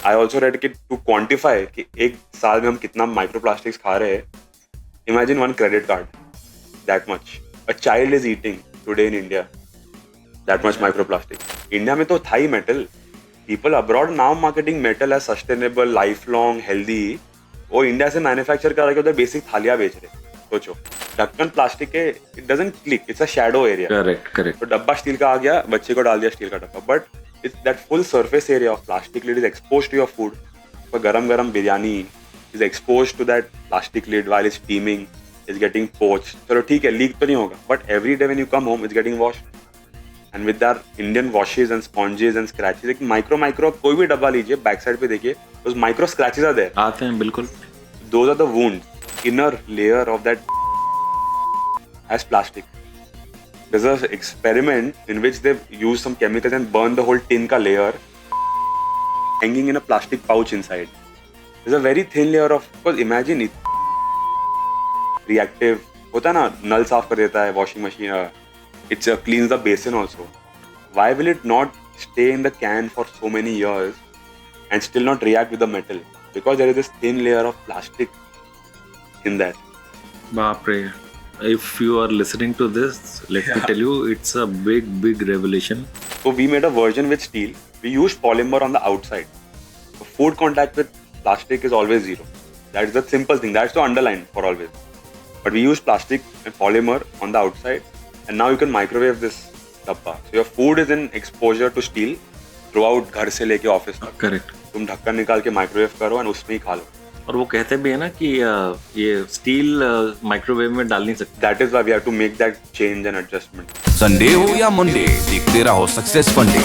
I also red कि to quantify कि एक साल में हम कितना माइक्रो प्लास्टिक्स खा रहे हैं, imagine one credit card, that much a child is eating today in India, that much microplastic. India में तो था ही metal. People abroad now marketing metal as sustainable, lifelong, healthy. वो India से manufacture करा के उधर basic थालियां बेच रहे. सोचो, ढक्कन प्लास्टिक के, it doesn't click, it's a shadow area. Correct. तो डब्बा स्टील का आ गया, बच्चे को डाल दिया स्टील का डब्बा, but it's that full surface area of plastic lid is exposed to your food. For गरम biryani is exposed to that plastic lid while it's steaming, is getting poached. चलो ठीक है, लीक तो नहीं होगा, but every day when you come home it's getting washed. And with our Indian washes and sponges and scratches, एक micro कोई भी डब्बा लीजिए, बैक साइड पे देखिए, those micro scratches are there. आते हैं बिल्कुल. Those are the wounds. Inner layer of that has plastic. There's an experiment in which they've used some chemicals and burned the whole tin ka layer, hanging in a plastic pouch inside. There's a very thin layer of, because imagine it, reactive होता है ना, नल साफ कर देता है washing machine, it cleans the basin also. Why will it not stay in the can for so many years and still not react with the metal? Because there is this thin layer of plastic in that. बाप रे. If you are listening to this, let me tell you, it's a big revelation. So we made a version with steel. We used polymer on the outside. So food contact with plastic is always zero. That's the simple thing. That's the underline for always. But we use plastic and polymer on the outside, and now you can microwave this dabba. So your food is in exposure to steel throughout, घर से लेके office तक. Correct. तुम ढक्कन निकाल के microwave करो और उसमें ही खा लो. और वो कहते भी है ना कि ये स्टील माइक्रोवेव में डाल नहीं सकते. That is why we have to make that change and adjustment. Sunday हो या मंडे, देखते रहो सक्सेस फंडे.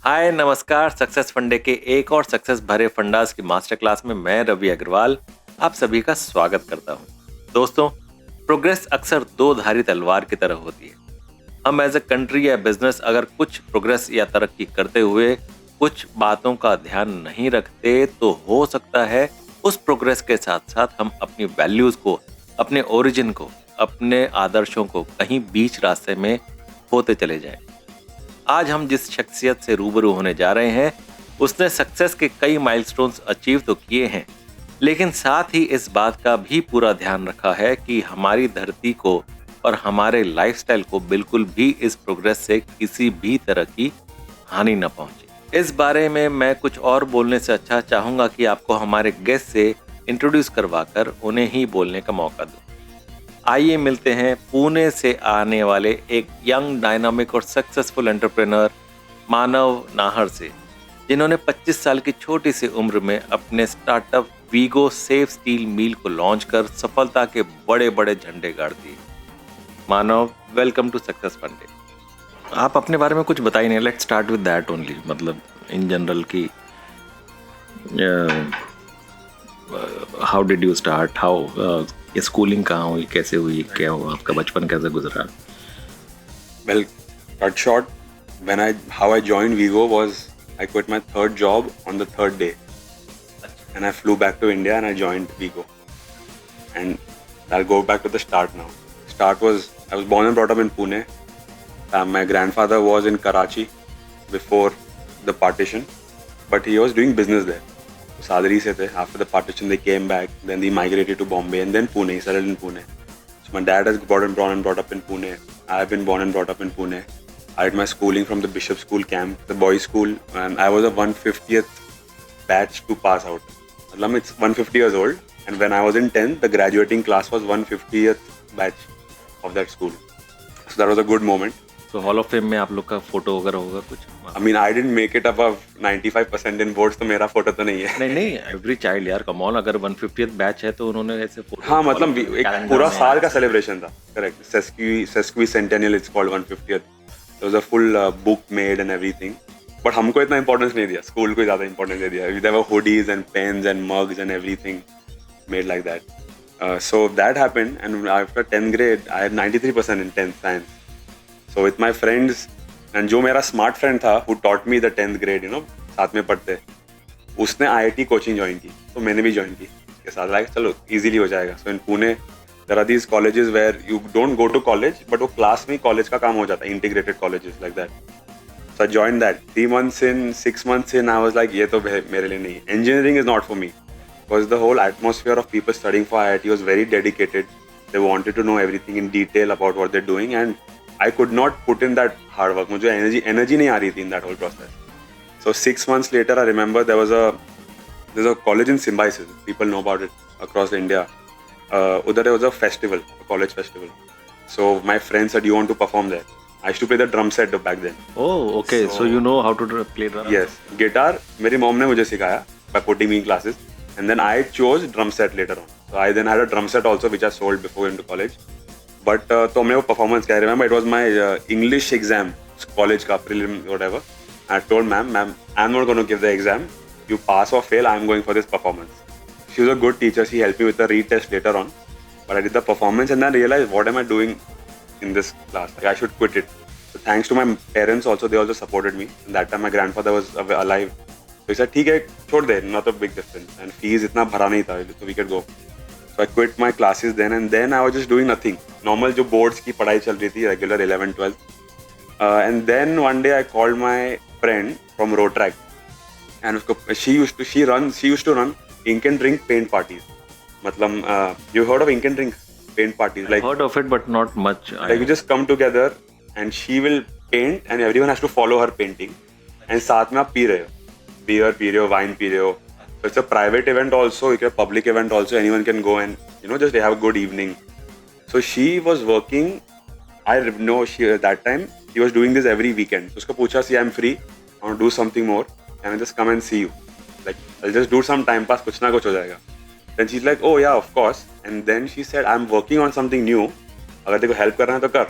हाय नमस्कार. सक्सेस फंडे के एक और सक्सेस भरे फंडास की मास्टर क्लास में मैं रवि अग्रवाल आप सभी का स्वागत करता हूं. दोस्तों, प्रोग्रेस अक्सर दो धारी तलवार की तरह होती है. हम एज ए कंट्री या बिजनेस अगर कुछ प्रोग्रेस या तरक्की करते हुए कुछ बातों का ध्यान नहीं रखते तो हो सकता है उस प्रोग्रेस के साथ साथ हम अपनी वैल्यूज को, अपने ओरिजिन को, अपने आदर्शों को कहीं बीच रास्ते में खोते चले जाएं. आज हम जिस शख्सियत से रूबरू होने जा रहे हैं उसने सक्सेस के कई माइलस्टोन्स अचीव तो किए हैं, लेकिन साथ ही इस बात का भी पूरा ध्यान रखा है कि हमारी धरती को और हमारे लाइफस्टाइल को बिल्कुल भी इस प्रोग्रेस से किसी भी तरह की हानि न पहुंचे. इस बारे में मैं कुछ और बोलने से अच्छा चाहूंगा कि आपको हमारे गेस्ट से इंट्रोड्यूस करवाकर उन्हें ही बोलने का मौका दूं. आइए मिलते हैं पुणे से आने वाले एक यंग, डायनामिक और सक्सेसफुल एंटरप्रेन्योर मानव नाहर से, जिन्होंने 25 साल की छोटी सी उम्र में अपने startup Vego safe steel mill को लॉन्च कर सफलता के बड़े बड़े झंडे गाड़ दिए. मानव, वेलकम टू सक्सेस फंडे. आप अपने बारे में कुछ बताइए नहीं. Let's start with that only. मतलब इन जनरल की how did you start, how ये स्कूलिंग कहाँ हुई, कैसे हुई, क्या हुआ, आपका बचपन कैसे गुजरा? Well, cut short, how I joined Vigo was I quit my third job on the third day, and I flew back to India and I joined Vigo. And I'll go back to the start now. Start was, I was born and brought up in Pune. My grandfather was in Karachi before the partition, but he was doing business there. Sadri se the. After the partition, they came back. Then they migrated to Bombay and then Pune. He settled in Pune. So my dad has born and brought up in Pune. I have been born and brought up in Pune. I did my schooling from the Bishop School camp, the boys' school, and I was a 150th batch to pass out. It's 150 years old, and when I was in 10th, the graduating class was 150th batch of that school. So that was a good moment. तो hall of fame में आप लोग का photo वगैरह होगा कुछ? I mean, I didn't make it above 95% in votes, तो मेरा फोटो तो नहीं है. नहीं, एवरी चाइल्ड यार, कम ऑन, अगर 150th बैच है तो उन्होंने ऐसे फोटो. हाँ, मतलब एक पूरा साल का सेलिब्रेशन था. Correct. Sesquicentennial it's called 150th. There was a full book made and everything. But हमको इतना इम्पोर्टेंस नहीं दिया, स्कूल को ज़्यादा इम्पोर्टेंस दे दिया. There were hoodies and pens and mugs and everything made like that. So that happened, and after 10th grade, I had 93% in 10th science. So with my friends, and जो मेरा smart friend था who taught me the 10th grade, you know, साथ में पढ़ते, उसने IIT coaching join की, तो मैंने भी ज्वाइन की इसके साथ. लाइक चलो इजीली हो जाएगा. सो इन Pune there are these colleges where you don't go to college, but वो क्लास में कॉलेज का काम हो जाता है, integrated colleges like that. So I joined that. 3 months in, 6 months in, I was like, ये तो मेरे लिए नहीं. Engineering is not for me. Because the whole atmosphere of people studying for IIT was very dedicated. They wanted to know everything in detail about what they're doing, and I could not put in that hard work. मुझे energy नहीं आ रही थी in that whole process. So 6 months later, I remember there's a college in Symbiosis. People know about it across India. Udhar there was a festival, a college festival. So my friend said, "You want to perform there?" I used to play the drum set back then. Oh, okay. So you know how to play drum? Yes, guitar. मेरी mom ने मुझे सिखाया by putting me in classes, and then I chose drum set later on. So I then had a drum set also which I sold before going to college. But तो हमने वो performance किया. I remember it was my English exam, college का prelim whatever. I told ma'am, I'm not going to give the exam. You pass or fail, I'm going for this performance. She was a good teacher. She helped me with the retest later on. But I did the performance and then I realized, what am I doing in this class? Like, I should quit it. So thanks to my parents also, they also supported me. And that time my grandfather was alive. So he said, ठीक है, छोड़ दे, not a big difference. And fees इतना भरा नहीं था, so we could go. So I quit my classes then, and then I was just doing nothing. Normal जो boards की पढ़ाई चल रही थी, regular 11, 12. And then one day I called my friend from Rotrack, and she used to run ink and drink paint parties. मतलब you heard of ink and drink paint parties? Like, heard of it, but not much. Like you just come together and she will paint and everyone has to follow her painting. And साथ में आप P रहे हो, beer P रहे हो, wine P रहे हो. So it's a private event also, it's a public event also. Anyone can go and just have a good evening. So she was working. I know that time she was doing this every weekend. So उसको पूछा, see, I'm free. I want to do something more. Can I just come and see you? Like, I'll just do some time pass. कुछ ना कुछ हो जाएगा. Then she's like, oh yeah, of course. And then she said, I'm working on something new. अगर तेरे को help करना है तो कर.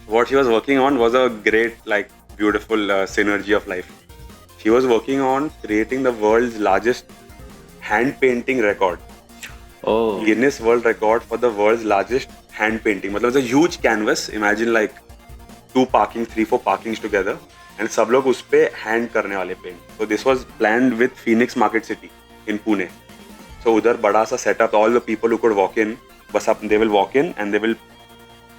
What she was working on was a great, like, beautiful synergy of life. She was working on creating the world's largest hand painting record. Oh. Guinness World Record for the world's largest hand painting. मतलब it's a huge canvas. Imagine like 3-4 parkings together. And सब लोग उस पे hand करने वाले paint. So this was planned with Phoenix Market City in Pune. So उधर बड़ा सा setup. All the people who could walk in, बस up, they will walk in and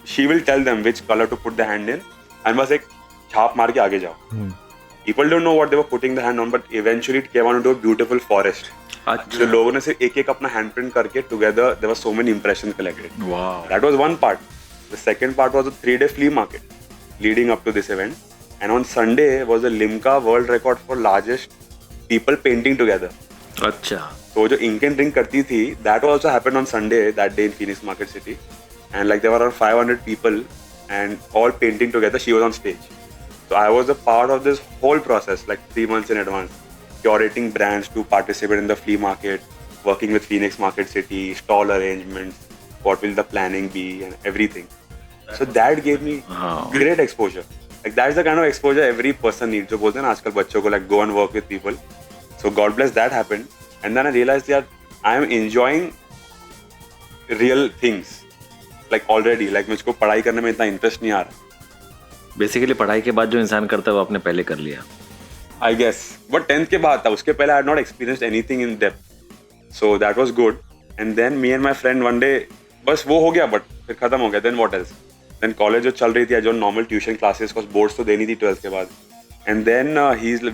she will tell them which color to put the hand in. And बस एक छाप मार के आगे जाओ. People don't know what they were putting the hand on, but eventually it came out into a beautiful forest. जो लोगों ने सिर्फ एक अपना हैंड प्रिंट करके together there were so many impressions collected. Wow. That was one part. The second part was a 3-day flea market leading up to this event. And on Sunday was the Limca world record for largest people painting together. अच्छा. So जो ink and drink करती थी, that also happened on Sunday that day in Phoenix Market City. And like there were around 500 people and all painting together. She was on stage. So I was a part of this whole process, like 3 months in advance. Curating brands to participate in the flea market, working with Phoenix Market City, stall arrangements, what will the planning be and everything. So that gave me great exposure. Like that's the kind of exposure every person needs. जो बोलते हैं ना आजकल बच्चों को, like go and work with people. So God bless that happened. And then I realized that I am enjoying real things. Like already, like मुझको पढ़ाई करने में इतना इंटरेस्ट नहीं आ रहा. बेसिकली पढ़ाई के बाद जो इंसान करता है वो आपने पहले कर लिया. I guess. But 10th के बाद था. उसके पहले I had not experienced anything in depth. So that was good. And then me and my friend one day, बस वो हो गया but फिर खत्म हो गया. Then what else? Then college जो चल रही थी, जो normal tuition classes, cause boards तो देनी थी 12th के बाद. And then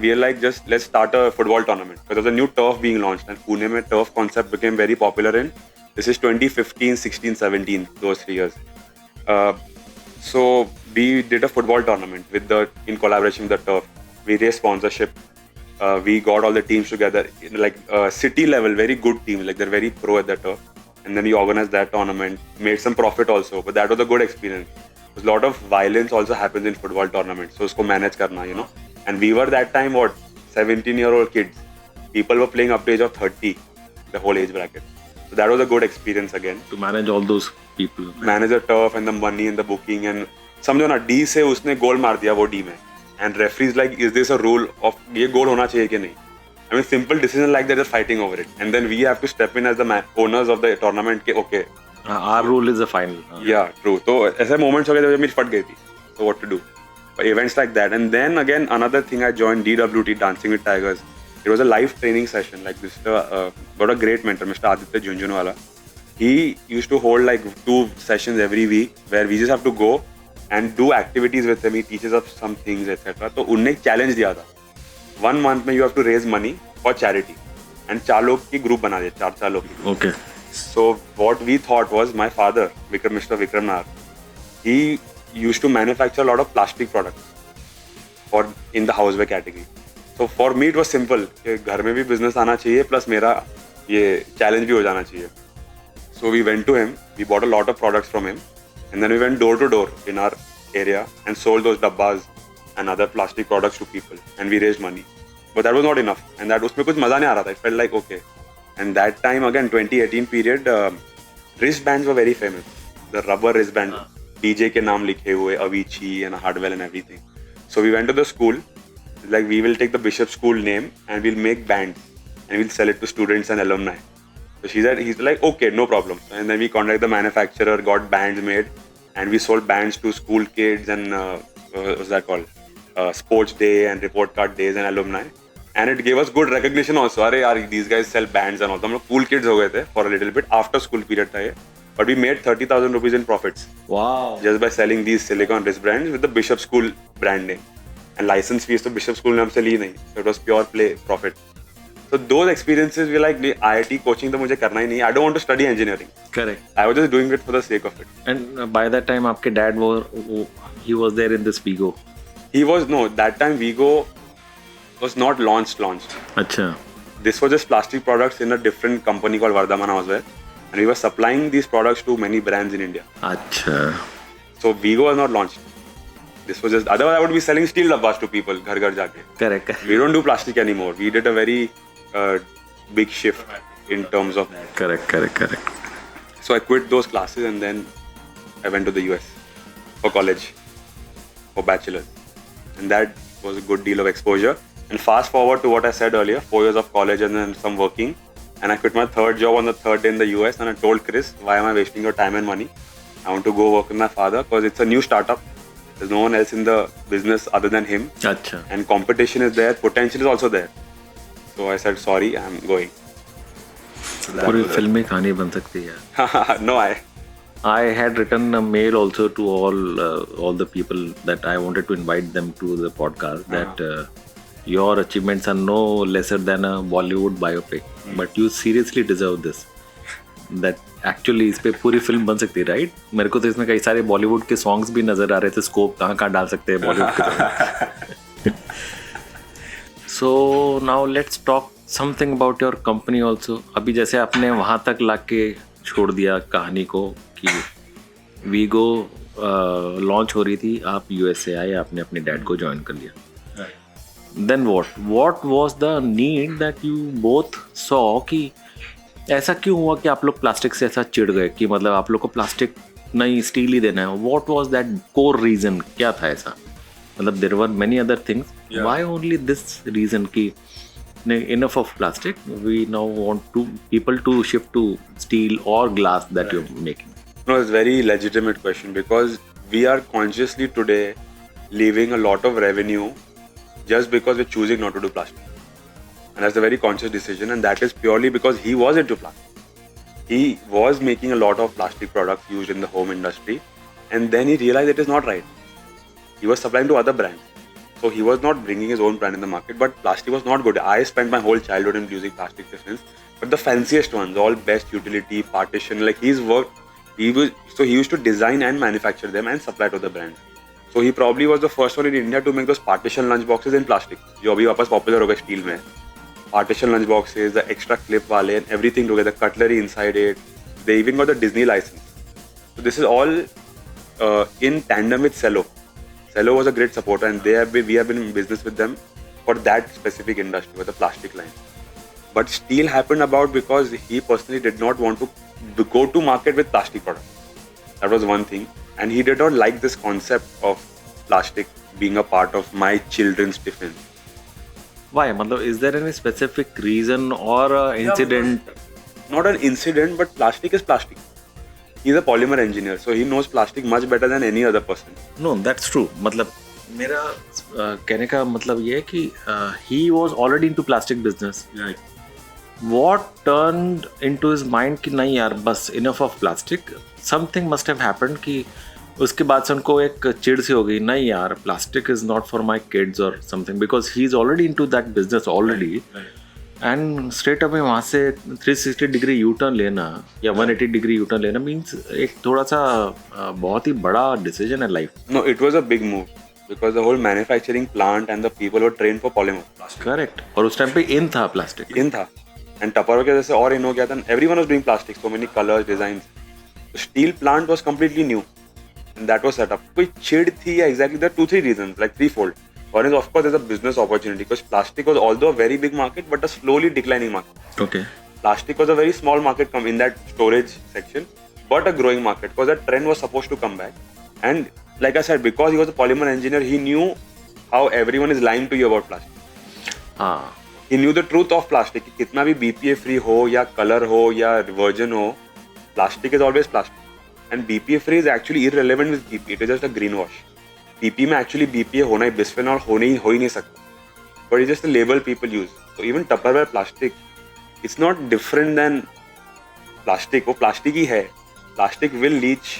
we are like, just let's start a football tournament. Because there's a new turf being launched. And Pune mein turf concept became very popular in, this is 2015, 16, 17, those 3 years. So we did a football tournament in collaboration with the turf. We raised sponsorship. We got all the teams together, like city level, very good teams, like they're very pro at the turf. And then we organized that tournament, made some profit also, but that was a good experience. A lot of violence also happens in football tournaments, so usko manage karna, And we were that time, 17-year-old kids. People were playing up to age of 30, the whole age bracket. So that was a good experience again. To manage all those people. Manage the turf and the money and the booking and समझो ना D से उसने गोल मार दिया वो D में. And referees like, is this a rule of ये गोल होना चाहिए कि नहीं? I mean, simple decision like that, they're fighting over it. And then we have to step in as the owners of the tournament. Okay. Our rule is the final. Yeah, true. So ऐसे moments हो गए थे मेरी फट गई थी. So what to do? But events like that. And then again, another thing, I joined DWT, Dancing with Tigers. It was a live training session. Like this, got a great mentor, Mr. Aditya Junjunwala. He used to hold like 2 sessions every week where we just have to go and do activities with him. He teaches us some things, etc. तो उनने एक challenge दिया था. 1 month में you have to raise money for charity. And 4 लोग की group बना दिया, 4 लोग की. Okay. So what we thought was, my father, Mr. Vikram Nar, he used to manufacture a lot of plastic products for in the houseware category. So for me it was simple कि घर में भी business आना चाहिए plus मेरा ये challenge भी हो जाना चाहिए. So we went to him, we bought a lot of products from him, and then we went door to door in our area and sold those dabbas and other plastic products to people, and we raised money. But that was not enough, and that उसमें कुछ मजा नहीं आ रहा था. It felt like okay. And that time again, 2018 period, wristbands were very famous. The rubber wristband, DJ के नाम लिखे हुए, Avicii and Hardwell and everything. So we went to the school, like we will take the Bishop School name and we'll make bands and we'll sell it to students and alumni. So he's like, okay, no problem. And then we contacted the manufacturer, got bands made, and we sold bands to school kids and what's that called? Sports day and report card days and alumni. And it gave us good recognition also. अरे यार, these guys sell bands and all. तो हम लोग cool kids हो गए थे for a little bit. After school period था ये. But we made 30,000 rupees in profits. Wow. Just by selling these silicone wristbands with the Bishop School brand name. And license fees तो Bishop School ने हमसे ली नहीं. So it was pure play profit. So those experiences were like, IIT coaching तो मुझे करना ही नहीं. I don't want to study engineering. Correct. I was just doing it for the sake of it. And by that time आपके dad he was there in this Vigo. That time Vigo was not launched. अच्छा. This was just plastic products in a different company called Vardhaman Houseware. And we were supplying these products to many brands in India. अच्छा. So Vigo was not launched. This was just, otherwise I would be selling steel dabbas to people, ghar jaake. Correct. We don't do plastic anymore. We did a very big shift in terms of that. Correct. So I quit those classes and then I went to the US for college, for bachelor's. And that was a good deal of exposure. And fast forward to what I said earlier, 4 years of college and then some working. And I quit my third job on the third day in the US and I told Chris, why am I wasting your time and money? I want to go work with my father because it's a new startup. There's no one else in the business other than him. अच्छा. And competition is there, potential is also there. So I said, sorry, I'm going. पूरी film में कहानी बन सकती है. No, I had written a mail also to all the people that I wanted to invite them to the podcast that your achievements are no lesser than a Bollywood biopic, but you seriously deserve this. That actually इस पे पूरी film बन सकती है, right? मेरे को तो इसमें कई सारे बॉलीवुड के सॉन्ग्स भी नजर आ रहे थे. स्कोप कहाँ डाल सकते हैं बॉलीवुड के. So now let's talk something about your company also. अभी जैसे आपने वहाँ तक लाके छोड़ दिया कहानी को कि वीगो लॉन्च हो रही थी, आप यूएसए आए, आपने अपने डैड को ज्वाइन कर लिया. Then what was the need that you both saw कि ऐसा क्यों हुआ कि आप लोग प्लास्टिक से ऐसा चिढ़ गए कि मतलब आप लोग को प्लास्टिक नहीं स्टील ही देना है? What was that core reason? क्या था ऐसा? मतलब there were many other things. Why only this reason कि enough of plastic, we now want people to shift to steel or glass that you're making? No, it's a very legitimate question because we are consciously today leaving a lot of revenue just because we're choosing not to do plastic. And that's a very conscious decision, and that is purely because he was into plastic. He was making a lot of plastic products used in the home industry, and then he realized it is not right. He was supplying to other brands. So he was not bringing his own brand in the market, but plastic was not good. I spent my whole childhood in using plastic tiffins, but the fanciest ones, all best utility, partition, like he's worked, he used to design and manufacture them and supply to the brands. So he probably was the first one in India to make those partition lunch boxes in plastic, जो अभी वापस popular हो गए steel में. Partition lunch boxes, the extra clip wale and everything together, cutlery inside it. They even got the Disney license. So this is all in tandem with Cello. Cello was a great supporter, and we have been in business with them for that specific industry, for the plastic line. But steel happened about because he personally did not want to go to market with plastic products. That was one thing. And he did not like this concept of plastic being a part of my children's tiffin. Why? मतलब, is there any specific reason or incident? Not an incident, but plastic is plastic. He's a polymer engineer, so he knows plastic much better than any other person. No, that's true. मतलब मेरा कहने का मतलब ये है कि he was already into plastic business. Right. What turned into his mind कि नहीं यार बस enough of plastic? Something must have happened कि उसके बाद से उनको एक चिढ़ सी हो गई, नहीं यार plastic is not for my kids और something, because he is already into that business already, and straight away वहाँ से 360 डिग्री यू टर्न लेना या 180 डिग्री यू टर्न लेना मीन्स एक थोड़ा सा बहुत ही बड़ा डिसीजन है life. No, it was a big move because the whole manufacturing plant and the people were trained for polymer. Correct. और उस टाइम पे इन था प्लास्टिक. In था. And Tupperware की वजह से और in हो गया था. Everyone was doing plastic, so many colors, designs. The steel plant was completely new. And that was set up. कोई चिढ़ थी या exactly there are 2-3 reasons, like threefold. One is of course there's a business opportunity because plastic was although a very big market but a slowly declining market. Okay. Plastic was a very small market come in that storage section, but a growing market because that trend was supposed to come back. And like I said, because he was a polymer engineer, he knew how everyone is lying to you about plastic. हाँ. He knew the truth of plastic. कि कितना भी BPA free हो या color हो या virgin हो, plastic is always plastic. And BPA free is actually irrelevant with PP. It is just a greenwash. PP में actually BPA होना ही bisphenol हो ही नहीं सकता. But it's just the label people use. So even Tupperware plastic, it's not different than plastic. वो plastic ही है. Plastic will leach.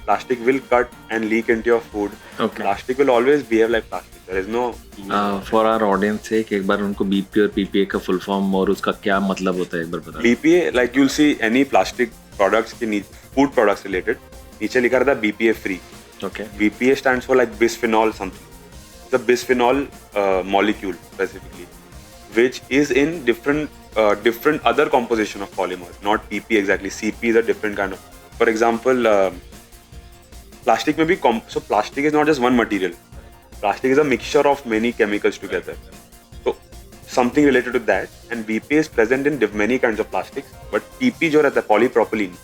Plastic will cut and leak into your food. Okay. Plastic will always behave like plastic. There is no. For our audience से एक बार उनको BPA और PPA का full form और उसका क्या मतलब होता है एक बार बता. BPA, like you'll see any plastic products के नीचे, food products related, नीचे लिखा रहता है BPA free. Okay. BPA stands for like bisphenol something. The bisphenol molecule specifically, which is in different other composition of polymers, not PP exactly. CP is a different kind of. For example, plastic में भी so plastic is not just one material. Plastic is a mixture of many chemicals together. So something related to that, and BPA is present in many kinds of plastics. But PP जो रहता है polypropylene,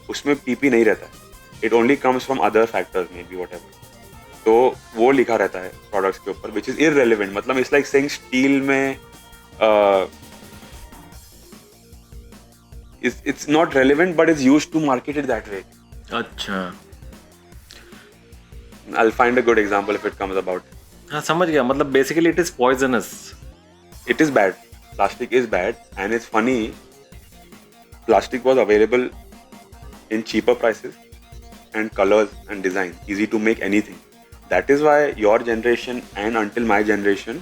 उसमें PP नहीं रहता है. It only comes from other factors, maybe whatever. तो वो लिखा रहता है प्रोडक्ट्स के ऊपर, which is irrelevant. मतलब it's like saying steel में it's not relevant, but it's used to market it that way. अच्छा. I'll find a good example if it comes about. हाँ समझ गया. मतलब basically it is poisonous. It is bad. Plastic is bad, and it's funny. Plastic was available in cheaper prices and colors and design, easy to make anything. That is why your generation and until my generation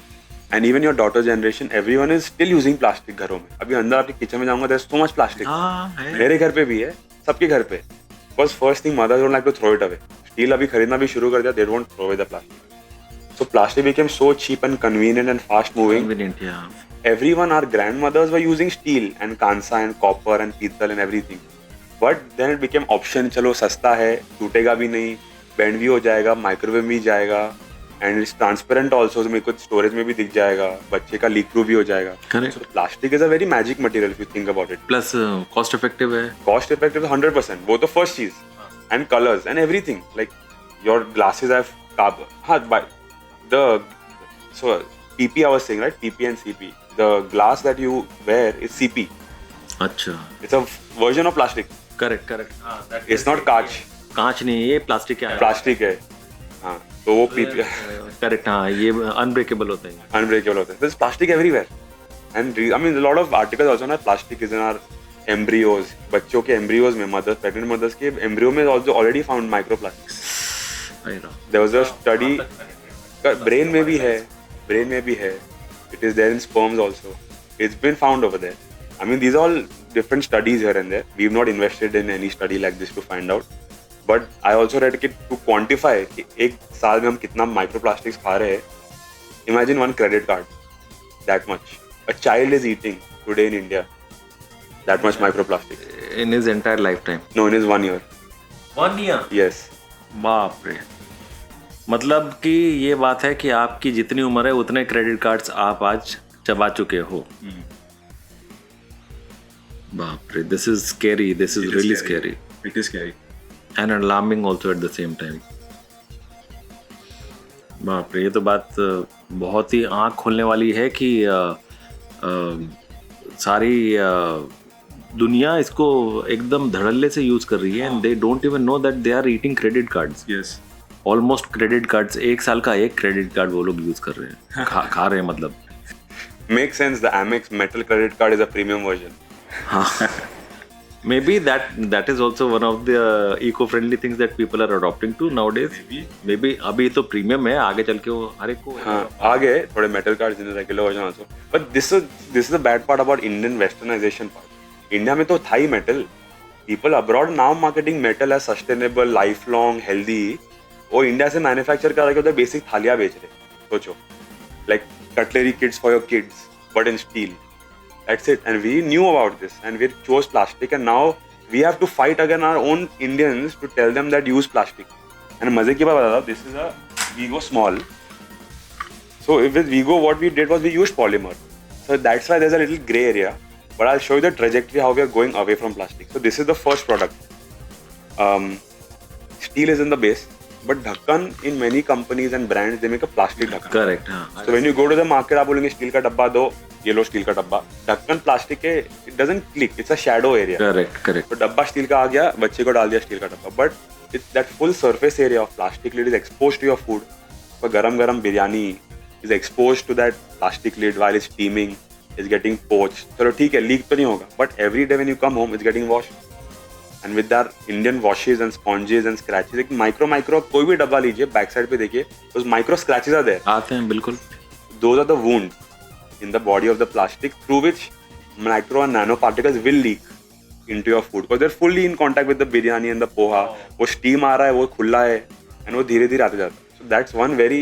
and even your daughter's generation, everyone is still using plastic घरों में. अभी अंदर आपके kitchen में जाऊंगा, there's so much plastic. हाँ है. मेरे घर पे भी है, सबके घर पे. Because first thing, mothers don't like to throw it away. Steel अभी खरीदना भी शुरू कर दिया, they don't throw away the plastic. So plastic became so cheap and convenient and fast moving. Convenient, yeah. Everyone, our grandmothers were using steel and kansa and copper and pittal and everything. But then it became option, चलो सस्ता है, टूटेगा भी नहीं, bend भी हो जाएगा, microwave भी जाएगा, and it's transparent also, तो मेरे को स्टोरेज में भी दिख जाएगा, बच्चे का लीक प्रूफ भी हो जाएगा. Correct. So plastic is a very magic material if you think about it. Plus cost effective है. Cost effective 100%. Both the first cheese and colors and everything. Like your glasses have carbon. But the so PP I was saying, right? PP and CP. The glass that you wear is CP. अच्छा. It's a version of plastic. Correct. It's not कांच. कांच नहीं, ये plastic है. Plastic है. हाँ, तो वो PP करेक्ट. हाँ, ये अनब्रेकेबल होता है. unbreakable होता है. There's plastic everywhere. And I mean a lot of articles also ना plastic is in our embryos. बच्चों के embryos में pregnant mothers के embryo में also already found microplastics. There was a study. Brain में भी है. It is there in sperms also. It's been found over there. I mean, these are all different studies here and there. We've not invested in any study like this to find out. But I also read कि to quantify कि एक साल में हम कितना microplastics खा रहे हैं. Imagine one credit card. That much. A child is eating today in India. That much microplastic. In his entire lifetime. No, in his 1 year. 1 year. Yes. बाप रे. मतलब कि ये बात है कि आपकी जितनी उम्र है उतने क्रेडिट कार्ड्स आप आज चबा चुके हो. बाप रे. This is scary. This is really scary. It is scary. And alarming also at the same time. बाप रे. ये तो बात बहुत ही आँख खोलने वाली है कि सारी दुनिया इसको एकदम धड़ल्ले से यूज कर रही है. And they don't even know that they are eating credit cards. Yes. Almost credit cards, एक साल का एक क्रेडिट कार्ड वो लोग यूज कर रहे हैं. खा रहे हैं मतलब. Makes sense. The Amex metal credit card is a premium version. हाँ. Maybe that is also one of the eco-friendly things that people are adopting to nowadays. Maybe अभी तो प्रीमियम है, आगे चल के वो हर एक को हाँ आ गए थोड़े metal cards in regular version also, but this is the bad part about Indian westernisation part. India में तो था ही metal. People abroad now marketing metal as sustainable, lifelong, healthy. वो इंडिया से मैन्युफैक्चर कर रहे, उधर बेसिक थालियां बेच रहे. सोचो, like cutlery kits for your kids but in steel. That's it. And we knew about this and we chose plastic, and now we have to fight again our own Indians to tell them that use plastic. And मजे की बात बता रहा हूँ, this is a Vigo small. So with Vigo what we did was we used polymer. So that's why there's a little gray area. But I'll show you the trajectory how we are going away from plastic. So this is the first product. Steel is in the base, but ढक्कन in many companies and brands they make a plastic ढक्कन. Correct. हाँ, So when you go to the market आप बोलेंगे steel का डब्बा दो, ये लो steel का डब्बा. ढक्कन प्लास्टिक के, it doesn't click, it's a shadow area. Correct. तो डब्बा स्टील का आ गया, बच्चे को डाल दिया स्टील का डब्बा, but it's that full surface area of plastic lid is expose to your food. तो गरम गरम biryani is expose to that plastic lid while is steaming, is getting poached. चलो ठीक है, लीक तो नहीं होगा, but every day when you come home is getting washed. And with our Indian washes and sponges and scratches, एक micro कोई भी डब्बा लीजिए, बैक साइड पे देखिए, उस माइक्रो स्क्रैचेस आर देयर. आते हैं बिल्कुल. Those are the wounds in the body of the plastic through which micro and nano particles will leak into your food because they're fully in contact with the biryani and the poha. वो steam आ रहा है, वो खुला है, and वो धीरे धीरे आते जाता है. So that's one very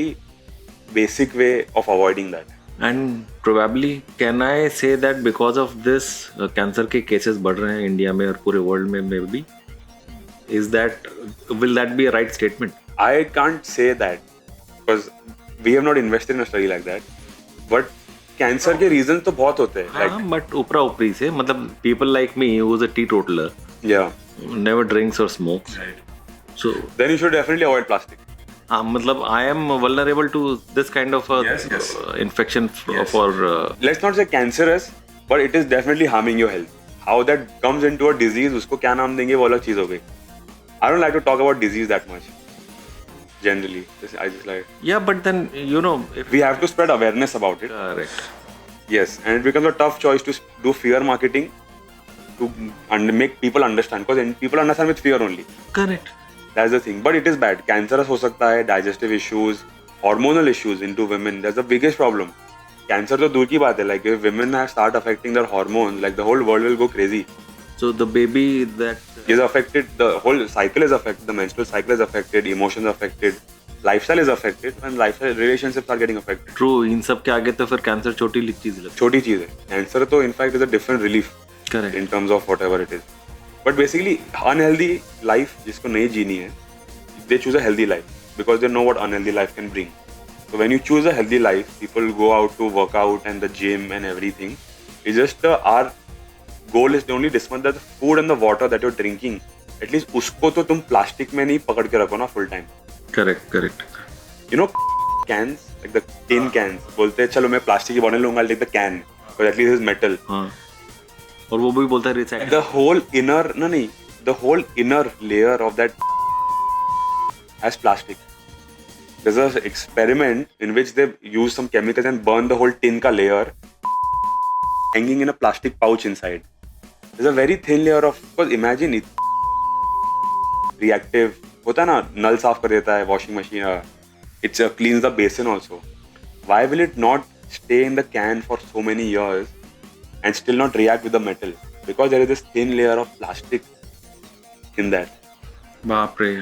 basic way of avoiding that. And probably can I say that because of this cancer के केसेस बढ़ रहे हैं इंडिया में और पूरे वर्ल्ड में, may be will that be a right statement? I can't say that because we have not invested in a study like that. But cancer के reason तो बहुत होते हैं. हाँ, बट ऊपरा ऊपरी से मतलब people like me who is a teetotaler, Yeah. never drinks or smokes. So Then you should definitely avoid plastic. मतलब I am vulnerable to this kind of Yes. infection for Let's not say cancerous, but it is definitely harming your health. How that comes into a disease, उसको क्या नाम देंगे वो अलग चीज हो गई. I don't like to talk about disease that much. Generally, I just like. yeah, but then you know if We have to spread awareness about it. correct. Yes, and it becomes a tough choice to do fear marketing to make people understand, because people understand with fear only. Correct. That's the thing. But it is bad. Cancerous हो सकता है, digestive issues, hormonal issues into women. That's the biggest problem. Cancer तो दूर की बात है. Like if women start affecting their hormones, like the whole world will go crazy. So the baby that Is affected. The whole cycle is affected. The menstrual cycle is affected. Emotions affected. Lifestyle is affected, and lifestyle relationships are getting affected. True, इन सब के आगे तो फिर cancer छोटी चीज लगती छोटी चीज है. कैंसर तो in fact is a different relief है. Correct. in terms of whatever it is. But basically, unhealthy life जिसको नहीं जीनी है, they choose a healthy life because they know what unhealthy life can bring. So when you choose a healthy life, people go out to work out and the gym and everything. It's just our goal is only this much, that the food and the water that you're drinking, at least उसको तो तुम plastic में नहीं पकड़ के रखो ना full time. Correct. You know cans, like the tin cans, बोलते हैं चलो मैं प्लास्टिक की बॉटल लूंगा, I'll take the can because at least it's metal. हाँ, और वो भी बोलता है recycle. The whole inner, no, the whole inner layer of that has plastic. There's an experiment in which they use some chemicals and burn the whole tin ka layer, hanging in a plastic pouch inside. There's a very thin layer of, because imagine it, reactive होता है ना, नल साफ कर देता है, washing machine, it cleans the basin also. Why will it not stay in the can for so many years and still not react with the metal? Because there is this thin layer of plastic in that. बाप रे.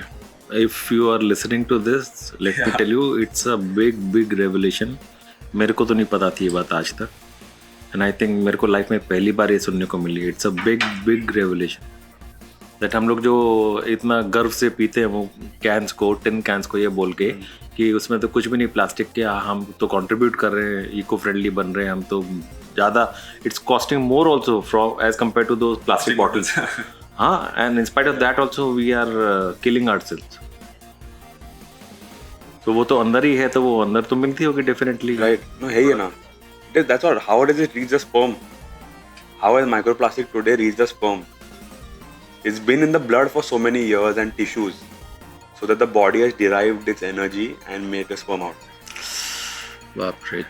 If you are listening to this, let me tell you, it's a big revelation. मेरे को तो नहीं पता थी ये बात आज तक, and I think मेरे को लाइफ में पहली बार ये सुनने को मिली. It's a big revelation that हम लोग जो इतना गर्व से पीते हैं वो कैंस को, टिन कैंस को, ये बोल के कि उसमें तो कुछ भी नहीं प्लास्टिक के, हम तो कंट्रीब्यूट कर रहे हैं, इको फ्रेंडली बन रहे हैं हम तो ज़्यादा. It's costing more also from as compare to दो प्लास्टिक बॉटल्स. हाँ, and in spite of that also we are killing ourselves. तो वो तो अंदर ही है, तो वो अंदर तो मिलती होगी डेफिनेटली. Right? No, है ये ना. That's what. How does it reach the sperm? How has microplastic today reached the sperm? It's been in the blood for so many years and tissues, so that the body has derived its energy and made the sperm out. बाप रे.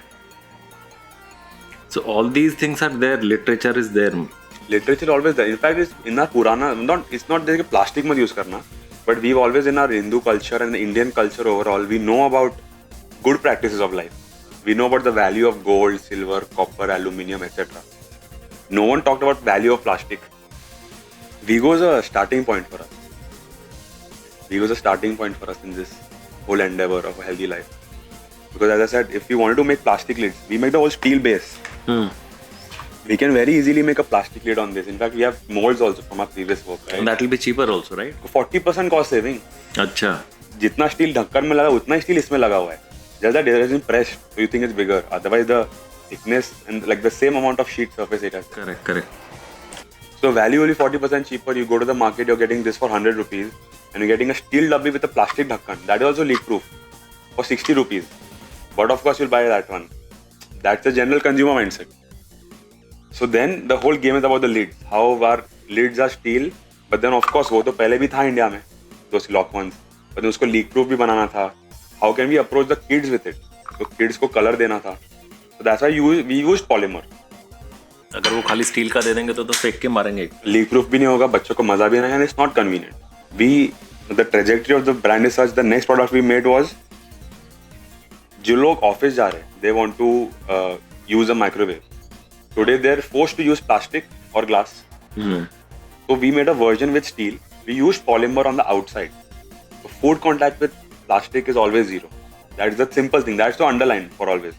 So all these things are there, literature is there. Literature always there. In fact, it's in our Purana, it's not that plastic मत use करना, but we've always in our Hindu culture and the Indian culture overall, we know about good practices of life. We know about the value of gold, silver, copper, aluminium, etc. No one talked about value of plastic. Vigo is a starting point for us. Vigo is a starting point for us in this whole endeavor of a healthy life. Because as I said, if we wanted to make plastic lids, we make the whole steel base. We can very easily make a plastic lid on this. In fact, we have molds also from our previous work. Right? And that will be cheaper also, right? 40% cost saving. अच्छा. जितना steel ढक्कन में लगा उतना steel इसमें लगा हुआ है. Just that it has been pressed, so you think it's bigger. Otherwise, the thickness and like the same amount of sheet surface it has. Correct. So value only 40% cheaper. You go to the market, you're getting this for 100 rupees, and you're getting a steel dubby with a plastic dhakkan. That is also leak proof for 60 rupees. But of course, you'll buy that one. That's the general consumer mindset. So then the whole game is about the lids. How our lids are steel, but then of course वो तो पहले भी था India में, those lock ones. But then उसको leak proof भी बनाना था. How can we approach the kids with it? तो kids को color देना था. So that's why we used polymer. अगर वो खाली स्टील का दे देंगे तो फेंक के मारेंगे. Leak proof भी नहीं होगा, बच्चों को मजा भी नहीं आएगा, and it's not convenient. The trajectory of the brand is such. The next product we made was जो लोग ऑफिस जा रहे हैं, they want to use a microwave. Today they're forced to use plastic or glass. So we made a version with steel. We used polymer on the outside. So food contact with plastic is always zero. That is the simple thing. That's the underline for always.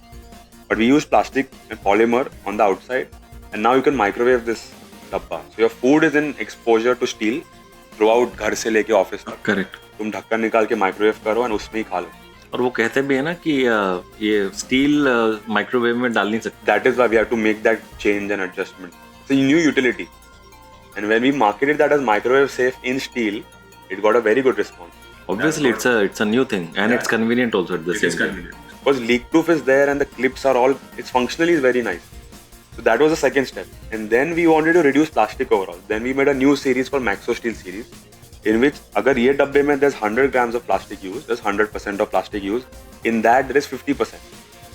But we use plastic and polymer on the outside, and now you can microwave this dabba. So your food is in exposure to steel throughout घर से लेके office तक. Correct. तुम ढक्कन निकाल के microwave करो और उसमें ही खा लो. और वो कहते भी है ना कि ये स्टील माइक्रोवेव में डाल नहीं सकते. That is why we have to make that change and adjustment. It's a new utility. And when we marketed that as microwave safe in steel, it got a very good response. Obviously, it's a new thing and it's convenient also at the same time. Because leak proof is there and the clips are all, it's functionally is very nice. So that was the second step. And then we wanted to reduce plastic overall. Then we made a new series called Maxo Steel series, in which अगर ये डब्बे में there's 100 grams of plastic used, there's 100% of plastic used. In that there is 50%.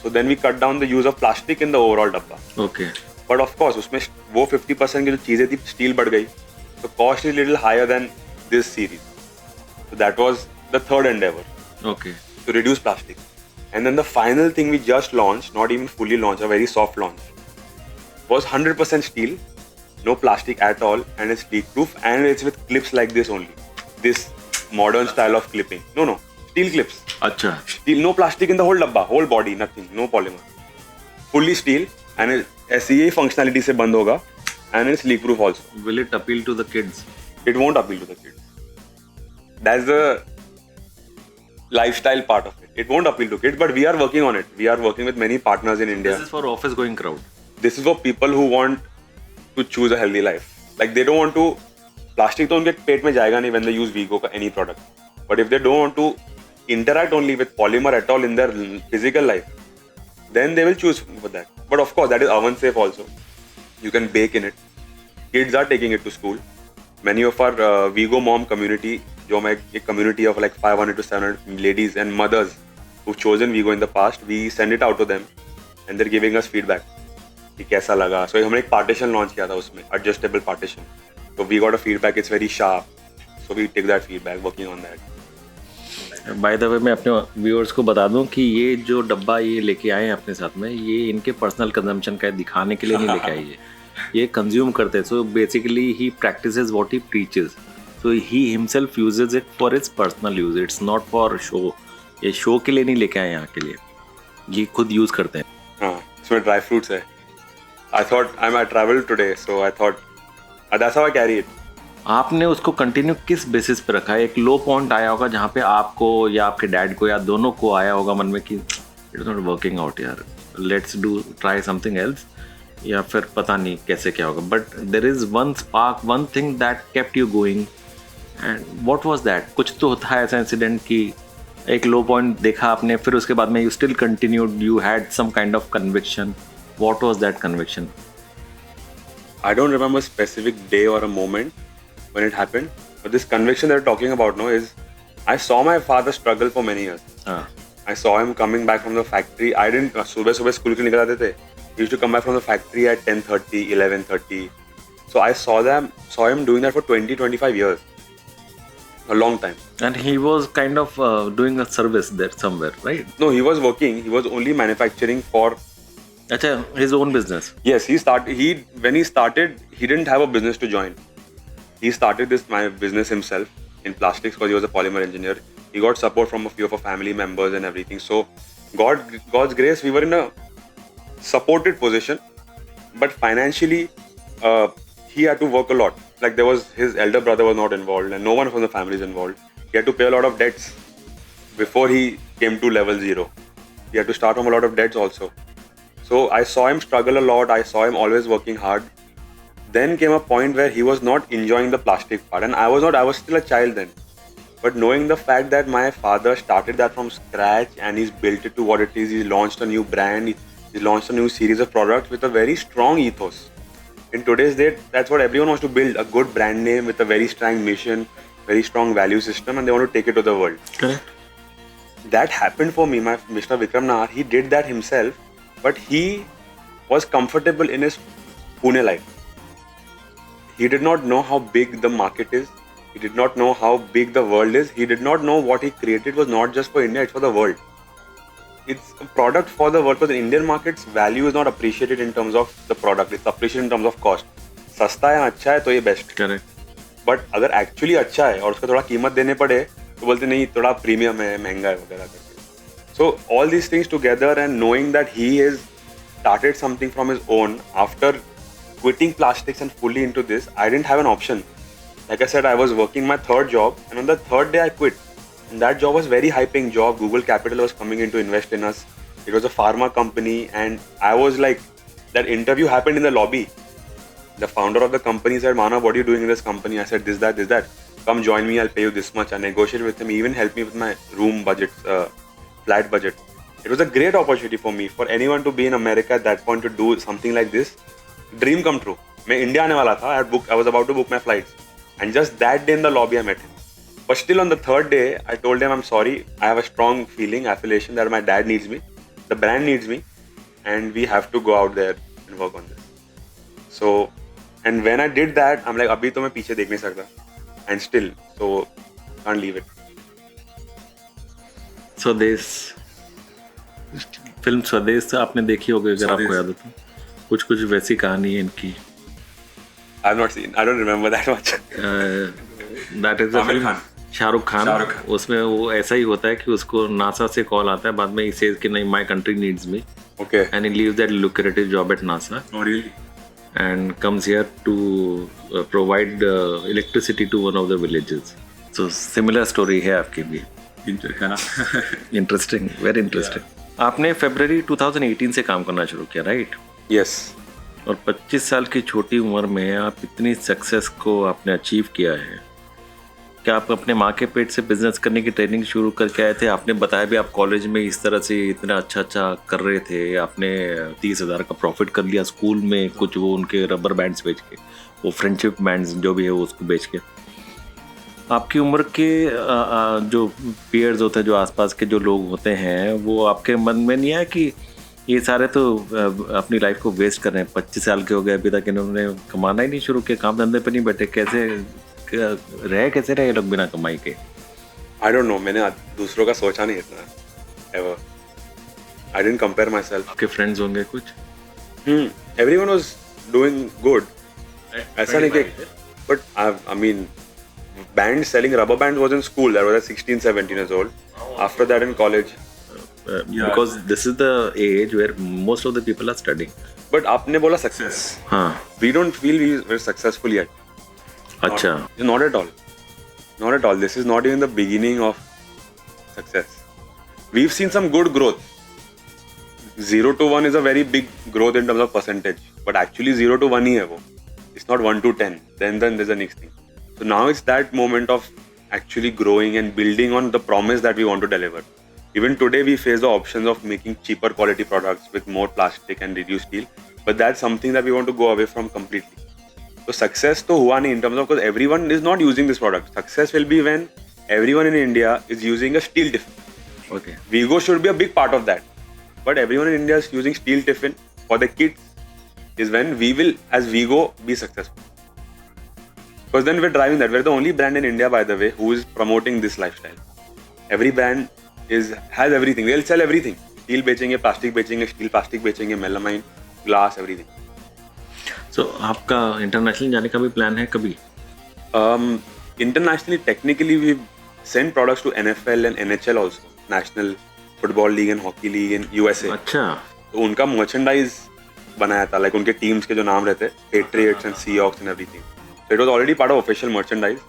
So then we cut down the use of plastic in the overall डब्बा. Okay. But of course उसमें वो 50% की जो चीजें थी स्टील बढ़ गई. So cost is little higher than this series. So that was the third endeavor. Okay. To reduce plastic. And then the final thing we just launched, not even fully launched, a very soft launch, was 100% steel, no plastic at all, and it's leak proof, and it's with clips like this only. This modern style of clipping. No, steel clips. अच्छा. Steel, no plastic in the whole dabba, whole body, nothing, no polymer. Fully steel, and ऐसी ही functionality से बंद होगा, and it's leak proof also. Will it appeal to the kids? It won't appeal to the kids. That's the lifestyle part of it. It won't appeal to kids, but we are working on it. We are working with many partners in India. This is for office going crowd. This is for people who want to choose a healthy life. Like they don't want to, plastic तो उनके पेट में जाएगा नहीं when they use Vigo का any product. But if they don't want to interact only with polymer at all in their physical life, then they will choose for that. But of course that is oven safe also. You can bake in it. Kids are taking it to school. Many of our Vigo mom community, जो हमारे एक community of like 500 to 700 ladies and mothers who've chosen Vigo in the past, we send it out to them and they're giving us feedback कि कैसा लगा. So हमने एक partition launch किया था उसमें, adjustable partition. So we got a feedback, it's very sharp. So we take that feedback, working on that. By the way मैं अपने व्यूअर्स को बता दूं कि ये जो डब्बा ये लेके आए हैं अपने साथ में, ये इनके पर्सनल कंजम्पशन का दिखाने के लिए नहीं लेके आए. ये कंज्यूम करते हैं. So basically he practices what he preaches. So he himself uses it for his personal use. It's not for show. ये शो के लिए नहीं लेके आए यहाँ के लिए, ये खुद यूज करते हैं. हाँ, इसमें ड्राई फ्रूट्स है. I thought I traveled today, so I thought that's how I carry it. आपने उसको कंटिन्यू किस बेसिस पे रखा है? एक लो पॉइंट आया होगा जहाँ पे आपको या आपके डैड को या दोनों को आया होगा मन में कि it is not working out यार, let's do try something else, या फिर पता नहीं कैसे क्या होगा. But there is one spark, one thing that kept you going, and what was that? कुछ तो होता है ऐसा इंसिडेंट कि एक लो पॉइंट देखा आपने, फिर उसके बाद में you still continued, you had some kind of conviction. What was that conviction? I don't remember a specific day or a moment when it happened, but this conviction that you're talking about now is, I saw my father struggle for many years. I saw him coming back from the factory. I didn't, सुबह school के निकल आते थे. He used to come back from the factory at 10:30, 11:30. So I saw him doing that for 20-25 years, a long time. And he was kind of doing a service there somewhere, right? No, he was working. He was only manufacturing for. Acha, his own business. Yes, when he started, he didn't have a business to join. He started my business himself in plastics because he was a polymer engineer. He got support from a few of our family members and everything. So, God's grace, we were in a supported position, but financially, he had to work a lot. Like his elder brother was not involved, and no one from the family is involved. He had to pay a lot of debts before he came to level 0. He had to start from a lot of debts also. So I saw him struggle a lot. I saw him always working hard. Then came a point where he was not enjoying the plastic part, and I was still a child then. But knowing the fact that my father started that from scratch and he's built it to what it is, he launched a new brand, he launched a new series of products with a very strong ethos. In today's date, that's what everyone wants to build, a good brand name with a very strong mission, very strong value system, and they want to take it to the world. Correct. That happened for me. My Mr. Vikram Nahar, he did that himself, but he was comfortable in his Pune life. He did not know how big the market is. He did not know how big the world is. He did not know what he created was not just for India, it's for the world. It's a product for the world, because in Indian markets, value is not appreciated in terms of the product. It's appreciated in terms of cost. सस्ता है अच्छा है तो ये best. Correct. But अगर actually अच्छा है और उसका थोड़ा कीमत देने पड़े तो बोलते नहीं थोड़ा प्रीमियम है, महंगा है वगैरह करके. So all these things together and knowing that he has started something from his own after quitting plastics and fully into this, I didn't have an option. Like I said, I was working my third job, and on the third day I quit. And that job was very high paying job. Google Capital was coming in to invest in us. It was a pharma company, and I was like, that interview happened in the lobby. The founder of the company said, Manav, what are you doing in this company? I said, this, that. Come join me, I'll pay you this much. I negotiated with him. He even helped me with my room budget, flat budget. It was a great opportunity for me, for anyone to be in America at that point to do something like this. Dream come true. मैं India आने वाला था. I was about to book my flights. And just that day in the lobby I met him. But still on the third day, I told him, I'm sorry. I have a strong feeling, affiliation that my dad needs me. The brand needs me. And we have to go out there and work on this. So, and when I did that, I'm like, अभी तो मैं पीछे देख नहीं सकता. And still, so can't leave it. So this film स्वदेश आपने देखी होगी अगर आपको याद हो तो. कुछ वैसी कहानी है इनकी. I've not seen. I don't remember that much. That is a film. Shahrukh Khan. उसमें वो ऐसा ही होता है कि उसको नासा से कॉल आता है, बाद में he says कि नहीं, my country needs me. Okay. And he leaves that lucrative job at NASA. Oh really? And comes here to provide electricity to one of the villages. So similar story है आपकी भी. Interesting, very interesting. आपने फरवरी 2018 से काम करना शुरू किया, right? Yes. और 25 साल की छोटी उम्र में आप इतनी सक्सेस को आपने अचीव किया है. क्या आप अपने माँ के पेट से बिजनेस करने की ट्रेनिंग शुरू करके आए थे? आपने बताया भी आप कॉलेज में इस तरह से इतना अच्छा कर रहे थे. आपने 30,000 का प्रॉफिट कर लिया स्कूल में, कुछ वो उनके रबर बैंड्स बेच के, वो फ्रेंडशिप बैंड्स जो भी है वो उसको बेच के. आपकी उम्र के जो पीयर्स होते हैं, जो आसपास के जो लोग होते हैं, वो आपके मन में नहीं आया कि ये सारे तो अपनी लाइफ को वेस्ट कर रहे हैं, 25 साल के हो गए अभी तक इन्होंने कमाना ही नहीं शुरू किया, काम धंधे पे नहीं बैठे, कैसे रहे ये लोग बिना कमाई के? I don't know. मैंने दूसरों का सोचा नहीं इतना ever. I didn't compare myself. आपके फ्रेंड्स होंगे कुछ? Everyone was doing good. ऐसा नहीं कि, but I mean, bands selling rubber bands was in school. That was at 16-17 years old. After that in college. Because this is the age where most of the people are studying. But आपने बोला success. हाँ. We don't feel we're successful yet. अच्छा. Not at all. Not at all. This is not even the beginning of success. We've seen some good growth. 0 to 1 is a very big growth in terms of percentage. But actually 0 to 1 ही है वो. It's not 1 to 10. Then there's the next thing. So now it's that moment of actually growing and building on the promise that we want to deliver. Even today we face the options of making cheaper quality products with more plastic and reduced steel. But that's something that we want to go away from completely. So success to hua nahi in terms of, because everyone is not using this product. Success will be when everyone in India is using a steel tiffin. Okay. Vigo should be a big part of that. But everyone in India is using steel tiffin for the kids is when we will, as Vigo, be successful. Because then we're driving that. We're the only brand in India, by the way, who is promoting this lifestyle. Every brand has everything. They'll sell everything. Steel बेचेंगे, plastic बेचेंगे, steel plastic बेचेंगे, melamine, glass, everything. So आपका international जाने का भी plan है कभी? Internationally, technically, we send products to NFL and NHL also. National Football League and Hockey League in USA. अच्छा. तो उनका merchandise बनाया था, like उनके teams के जो नाम रहते हैं, Patriots and Seahawks and everything. So it was already part of official merchandise.